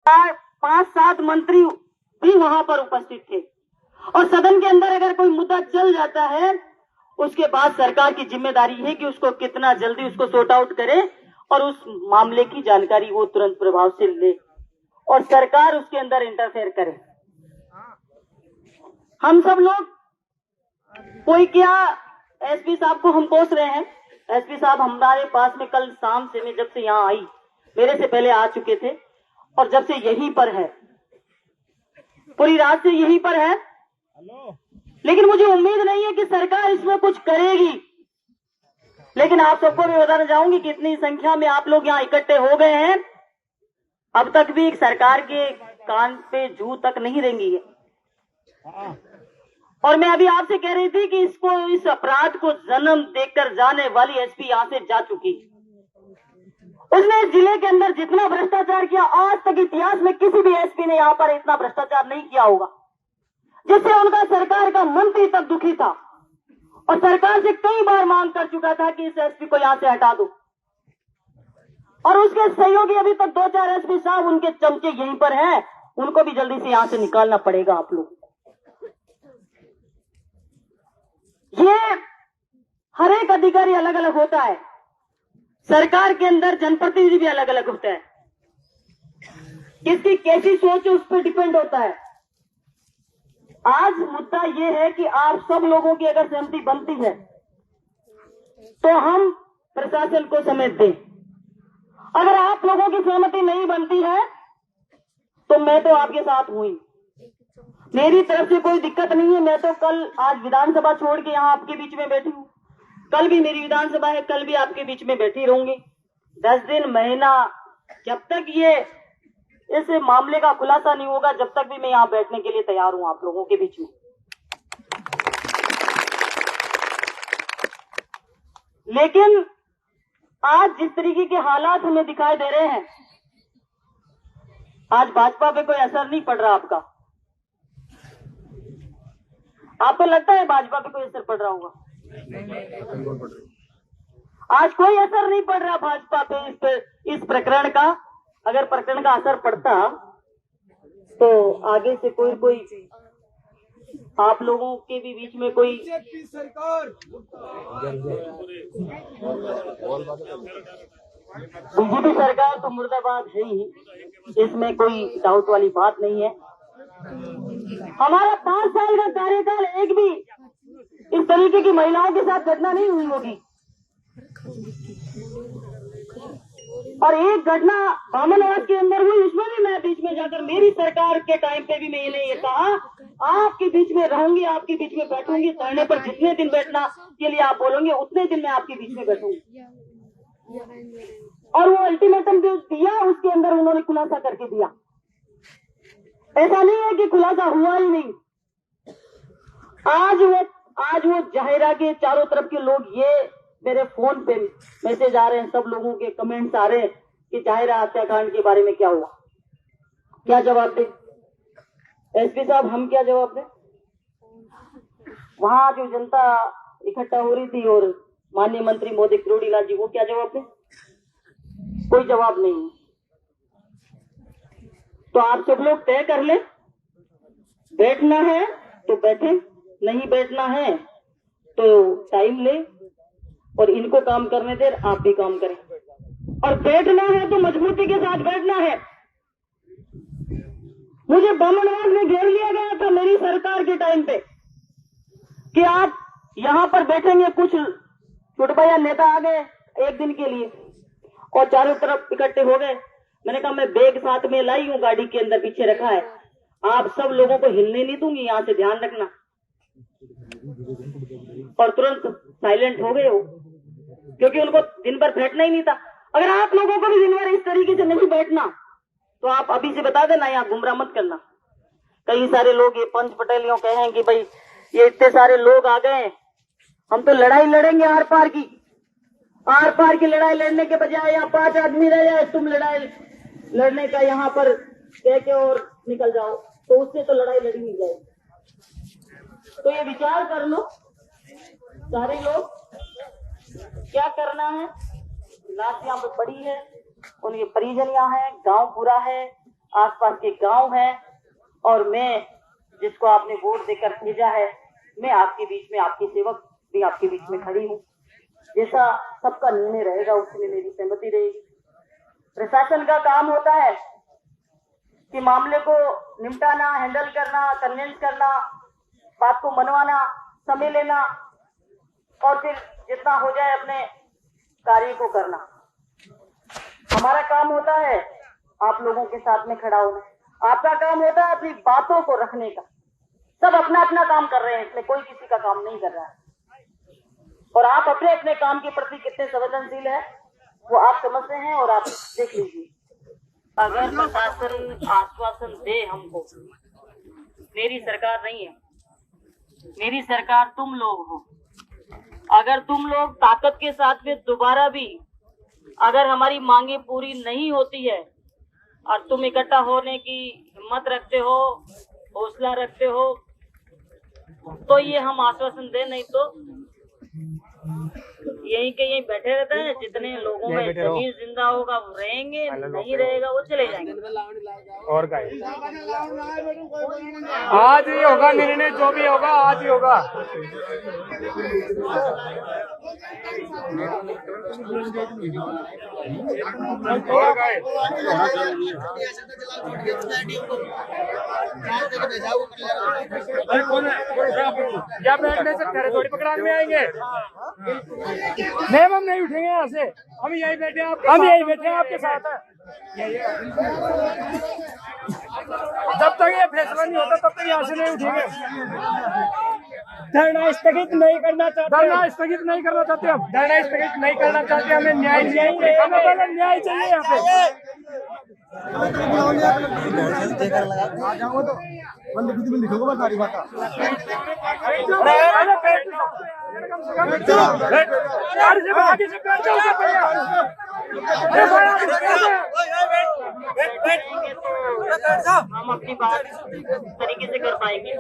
5-7 मंत्री भी वहां पर उपस्थित थे और सदन के अंदर अगर कोई मुद्दा चल जाता है उसके बाद सरकार की जिम्मेदारी है कि उसको कितना जल्दी उसको सॉर्ट आउट करे और उस मामले की जानकारी वो तुरंत प्रभाव से ले और सरकार उसके अंदर इंटरफेयर करे। हम सब लोग कोई क्या एसपी साहब को हम कोस रहे हैं। एसपी साहब हमारे पास में कल शाम से मैं जब से यहाँ आई, मेरे से पहले आ चुके थे और जब से यहीं पर है, पूरी रात से यहीं पर है, लेकिन मुझे उम्मीद नहीं है कि सरकार इसमें कुछ करेगी। लेकिन आप सबको भी बताना चाहूंगी कि इतनी संख्या में आप लोग यहाँ इकट्ठे हो गए हैं, अब तक भी सरकार के कान पे जू तक नहीं रेंगी है। और मैं अभी आपसे कह रही थी कि इस अपराध को जन्म देकर जाने वाली एसपी यहाँ से जा चुकी। उसने इस जिले के अंदर जितना भ्रष्टाचार किया, आज तक इतिहास में किसी भी एसपी ने यहाँ पर इतना भ्रष्टाचार नहीं किया होगा, जिससे उनका सरकार का मंत्री तक दुखी था और सरकार से कई बार मांग कर चुका था कि इस एसपी को यहाँ से हटा दो। और उसके सहयोगी अभी तक 2-4 एसपी साहब उनके चमचे यहीं पर हैं, उनको भी जल्दी से यहाँ से निकालना पड़ेगा आप लोग। ये हर एक अधिकारी अलग अलग होता है, सरकार के अंदर जनप्रतिनिधि भी अलग अलग होता है, किसकी कैसी सोच है उस पर डिपेंड होता है। आज मुद्दा यह है कि आप सब लोगों की अगर सहमति बनती है तो हम प्रशासन को समेट दें। अगर आप लोगों की सहमति नहीं बनती है तो मैं तो आपके साथ हूं ही, मेरी तरफ से कोई दिक्कत नहीं है। मैं तो कल आज विधानसभा छोड़ के यहाँ आपके बीच में बैठी हूँ, कल भी मेरी विधानसभा है, कल भी आपके बीच में बैठी रहूंगी। 10 दिन, महीना, जब तक ये इस मामले का खुलासा नहीं होगा, जब तक भी मैं यहाँ बैठने के लिए तैयार हूं आप लोगों के बीच में। लेकिन आज जिस तरीके के हालात हमें दिखाई दे रहे हैं, आज भाजपा पे कोई असर नहीं पड़ रहा आपका। आपको लगता है भाजपा पे कोई असर पड़ रहा होगा? आज कोई असर नहीं पड़ रहा भाजपा पे इस प्रकरण का। अगर प्रकरण का असर पड़ता तो आगे से कोई आप लोगों के भी बीच में कोई सरकार बीजेपी सरकार तो मुर्दाबाद है ही, इसमें कोई डाउट वाली बात नहीं है। हमारा 5 साल का कार्यकाल एक भी इस तरीके की महिलाओं के साथ घटना नहीं हुई होगी। और एक घटना बामनवास के अंदर हुई, उसमें भी मैं बीच में जाकर, मेरी सरकार के टाइम पे भी मैंने ये कहा आपके बीच में रहूंगी, आपके बीच में बैठूंगी, धरने पर जितने दिन बैठना के लिए आप बोलोगे उतने दिन मैं आपके बीच में बैठूंगी। और वो अल्टीमेटम जो दिया उसके अंदर उन्होंने खुलासा करके दिया। ऐसा नहीं है कि खुलासा हुआ ही नहीं। आज वो जाहिरा के चारों तरफ के लोग, ये मेरे फोन पे मैसेज आ रहे हैं, सब लोगों के कमेंट्स आ रहे हैं कि जाहिरा हत्याकांड के बारे में क्या हुआ, क्या जवाब दे एसपी साहब, हम क्या जवाब दें? वहां जो जनता इकट्ठा हो रही थी और माननीय मंत्री मोदी करोड़ीलाल जी, वो क्या जवाब दें? कोई जवाब नहीं। तो आप सब लोग तय कर ले, बैठना है तो बैठे, नहीं बैठना है तो टाइम ले और इनको काम करने दे, आप भी काम करें। और बैठना है तो मजबूती के साथ बैठना है। मुझे बामनवास में घेर लिया गया था मेरी सरकार के टाइम पे कि आप यहां पर बैठेंगे। कुछ छुटभैया नेता आ गए एक दिन के लिए और चारों तरफ इकट्ठे हो गए। मैंने कहा मैं बैग साथ में लाई हूं, गाड़ी के अंदर पीछे रखा है, आप सब लोगों को हिलने नहीं दूंगी, यहां से ध्यान रखना। और तुरंत साइलेंट हो गए हो, क्योंकि उनको दिन भर बैठना ही नहीं था। अगर आप लोगों को भी दिन भर इस तरीके से नहीं बैठना तो आप अभी से बता देना, यहाँ गुमराह मत करना। कई सारे लोग ये पंच पटेलियों कहे कि भाई ये इतने सारे लोग आ गए, हम तो लड़ाई लड़ेंगे आर पार की लड़ाई लड़ने के बजाय यहाँ 5 आदमी रह जाए, तुम लड़ाई लड़ने का यहाँ पर कह के और निकल जाओ, तो उससे तो लड़ाई लड़ी नहीं जाएगी। तो ये विचार कर लो सारे लोग, क्या करना है। लाश यहाँ पे पड़ी है, उनके परिजन यहाँ है, गांव पूरा है, आसपास के गांव हैं, और मैं जिसको आपने वोट देकर भेजा है, मैं आपके बीच में, आपकी सेवक भी आपके बीच में खड़ी हूँ। जैसा सबका निर्णय रहेगा उसमें मेरी सहमति रहेगी। प्रशासन का काम होता है कि मामले को निपटाना, हैंडल करना, कन्विंस करना, बात को मनवाना, समय लेना, और फिर जितना हो जाए अपने कार्य को करना। हमारा काम होता है आप लोगों के साथ में खड़ा होना, आपका काम होता है अपनी बातों को रखने का। सब अपना अपना काम कर रहे हैं, इसमें कोई किसी का काम नहीं कर रहा है, और आप अपने अपने काम के प्रति कितने संवेदनशील है वो आप समझते हैं, और आप देख लीजिए। अगर प्रशासन आश्वासन दे हमको, मेरी सरकार नहीं है, मेरी सरकार तुम लोग हो। अगर तुम लोग ताकत के साथ में दोबारा भी अगर हमारी मांगे पूरी नहीं होती है और तुम इकट्ठा होने की हिम्मत रखते हो, हौसला रखते हो, तो ये हम आश्वासन दे, नहीं तो यहीं के यहीं बैठे रहते हैं। जितने लोगों में जमीर जिंदा होगा वो रहेंगे, नहीं रहेगा वो चले जाएंगे। और क्या आज ही होगा निर्णय, जो भी होगा आज ही होगा। क्या बैठने से तेरे थोड़ी पकड़ाने में आएंगे? मैम हम नहीं उठेंगे यहाँ से, हम यही बैठे हैं, हम यही बैठे हैं आपके साथ। जब तक ये फैसला नहीं होता तब तक यहाँ से नहीं उठेंगे। धरना स्थगित नहीं करना चाहते, धरना स्थगित नहीं करना चाहते, हम धरना स्थगित नहीं करना चाहते। हमें न्याय चाहिए, हमें न्याय चाहिए यहाँ पे। हम अपनी बात तरीके से कर पाएंगे।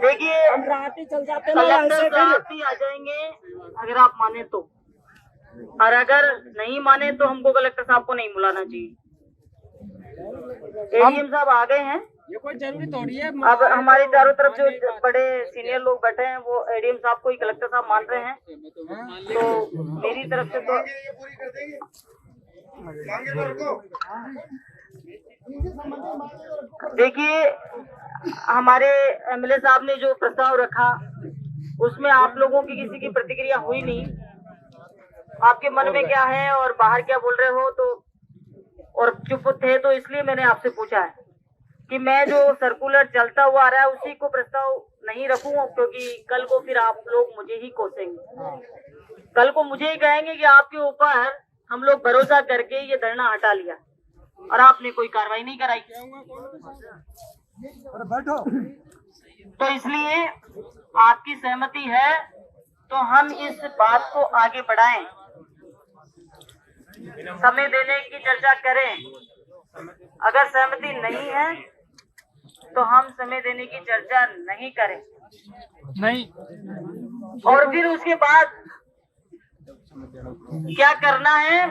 देखिए हम रात ही चल जाते हैं, रात ही आ जाएंगे अगर आप माने तो, और अगर नहीं माने तो हमको कलेक्टर साहब को नहीं बुलाना चाहिए। एडीएम साहब आ गए हैं, ये कोई जरूरी थोड़ी है। अब हमारे चारों तरफ जो बड़े सीनियर लोग बैठे हैं वो एडीएम साहब को ही कलेक्टर साहब मान रहे हैं, तो मेरी तरफ से तो देखिए हमारे एमएलए साहब ने जो प्रस्ताव रखा उसमें आप लोगों की किसी की प्रतिक्रिया हुई नहीं। आपके मन में क्या है और बाहर क्या बोल रहे हो, तो और चुप थे, तो इसलिए मैंने आपसे पूछा है कि मैं जो सर्कुलर चलता हुआ आ रहा है उसी को प्रस्ताव नहीं रखूं, क्योंकि कल को फिर आप लोग मुझे ही कोसेंगे, कल को मुझे ही कहेंगे कि आपके ऊपर हम लोग भरोसा करके ये धरना हटा लिया और आपने कोई कार्रवाई नहीं कराई। तो इसलिए आपकी सहमति है तो हम इस बात को आगे बढ़ाएं, समय देने की चर्चा करें। अगर सहमति नहीं है तो हम समय देने की चर्चा नहीं करें, नहीं, और फिर उसके बाद क्या करना है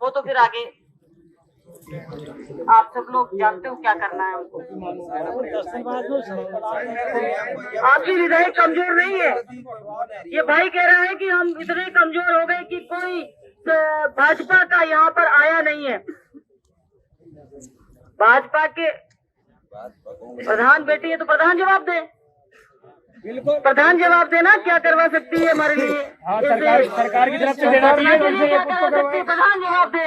वो तो फिर आगे आप सब लोग जानते हो क्या करना है हमको। आपकी विधायक कमजोर नहीं है, ये भाई कह रहा है कि हम इतने कमजोर हो गए कि कोई भाजपा का यहाँ पर आया नहीं है। भाजपा के प्रधान बेटी है तो प्रधान जवाब दे, प्रधान जवाब देना क्या करवा सकती है हमारे लिए। हाँ, सरकार की तरफ से देना चाहिए, क्या करवा सकती है, प्रधान जवाब दे।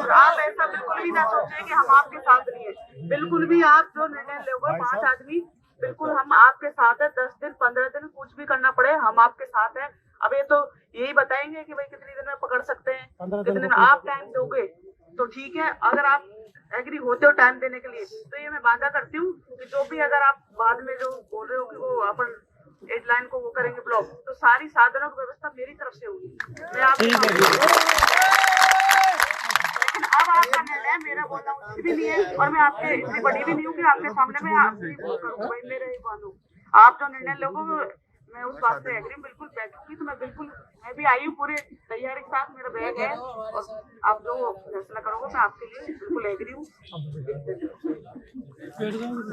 आप ऐसा बिल्कुल भी ना सोचें कि हम आपके साथ नहीं है, बिल्कुल भी। आप जो निर्णय लोगे 5 आदमी, बिल्कुल हम आपके साथ है। 10 दिन 15 दिन कुछ भी करना पड़े हम आपके साथ हैं। अब ये तो यही बताएंगे कि भाई कितने दिन में पकड़ सकते हैं, कितने दिन आप टाइम दोगे, तो ठीक है, अगर आप एग्री होते हो टाइम देने के लिए तो ये मैं वादा करती हूँ कि जो भी अगर आप बाद में जो बोल रहे हो कि वो अपन एडलाइन को वो करेंगे ब्लॉक, तो सारी साधनों की व्यवस्था मेरी तरफ से होगी। मैं आपको लेकिन अब आपका निर्णय, मेरा बोलना उचित भी नहीं है और मैं आपके इतनी बड़ी भी नहीं हूँ कि आपके सामने मैं आपकी वो करूँ, भाई मेरा ही बात हो। आप जो निर्णय लोगे मैं उस बात से एग्री बिल्कुल बैठूंगी, तो मैं बिल्कुल, मैं भी आई हूँ पूरे तैयारी के साथ, मेरा बैग है और आप जो फैसला करोगे मैं आपके लिए बिल्कुल एग्री हूँ।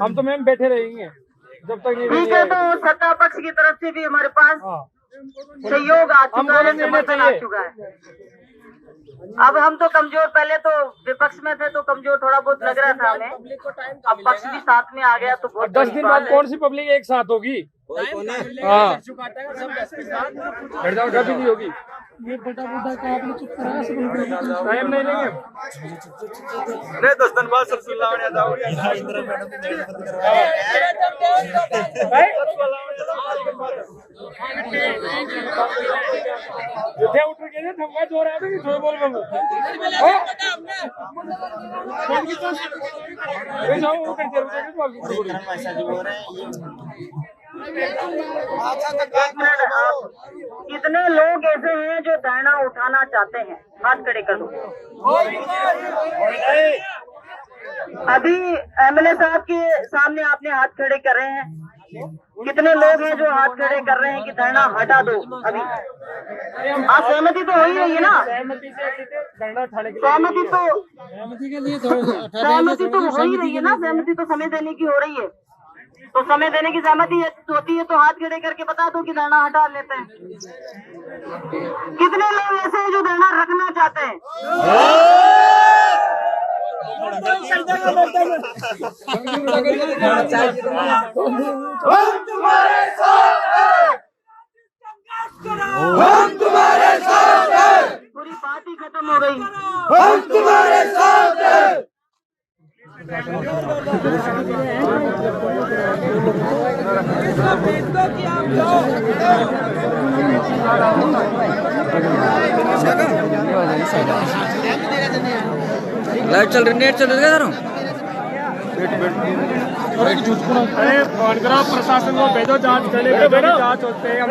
हम तो मैम बैठे रहेंगे जब तक नहीं। ठीक है, तो सत्ता पक्ष की तरफ से भी हमारे पास सहयोग आ चुका है, समर्थन आ चुका है। अब हम तो कमजोर, पहले तो विपक्ष में थे तो कमजोर थोड़ा बहुत लग रहा था हमें, अब पक्ष भी साथ में आ गया तो बहुत 10 दिन बाद कौन सी पब्लिक एक साथ होगी? हाँ, कभी नहीं होगी। ये बटा का आपने चुप करा, टाइम नहीं लेंगे नहीं 10 दिन बाद सब लावण्या जाओगे। उठ गए थे थम्मा जोर आया था कि थोड़ा बोल बंगो कितने लोग ऐसे हैं जो धरना उठाना चाहते हैं? हाथ खड़े कर दो। अभी एमएलए साहब के सामने आपने हाथ खड़े कर रहे हैं, कितने लोग हैं जो हाथ खड़े कर रहे हैं कि धरना हटा दो? अभी आप सहमति तो हो ही रही है ना? सहमति तो हो ही रही है ना? सहमति तो समय देने की हो रही है, तो समय देने की सहमति होती है तो हाथ खड़े करके बता दो कि धरना हटा लेते हैं। कितने लोग ऐसे हैं जो धरना रखना चाहते हैं? हम तुम्हारे साथ हैं। पूरी बात ही खत्म हो गई। हम तुम्हारे साथ हैं। लाइट चल रही, नेट चल रही है। अरे फोन करो प्रशासन को, भेजो जांच करने, जांच होते हैं हम